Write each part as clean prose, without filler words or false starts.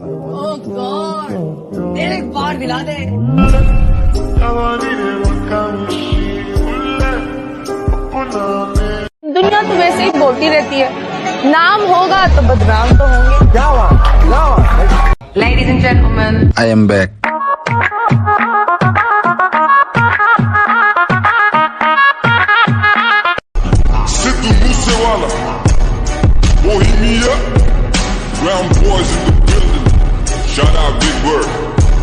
Oh God, एक बार दिला दे। दुनिया तो वैसे ही बोलती रहती है, नाम होगा तो बदनाम तो होंगे। Ladies and gentlemen, I am back. Brown boys in the building. Shout out Big Bird.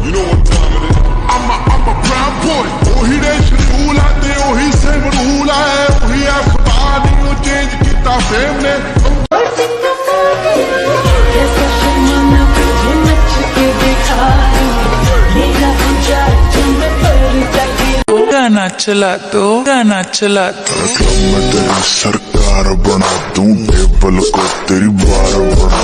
You know what time it is. I'm a brown boy. Oh, he that shit who out there. Oh, he say what who I am. Oh, he ask about it. No change. Get our family. गाना चला दो मैं तेरी सरकार बना दूं table को तेरी बार बना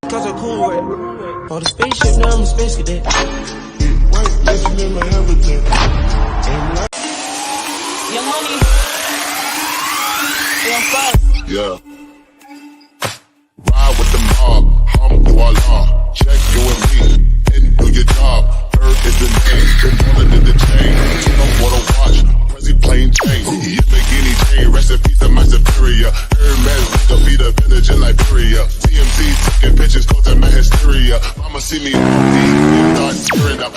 Cause I'm cool with it. On the spaceship, now I'm a space cadet. White listen in my habitat. Young money, young fuck. Yeah. Ride with the mob, voila. Check you and me, and do your job. Earth is the name, wallet is the chain. You know what to watch, Prezi plain chain. Yamagini chain, recipe to my superior. Hermes, the beat of village in Liberia. TMZ taking pictures, causing my hysteria. Mama see me on TV, and start tearing up.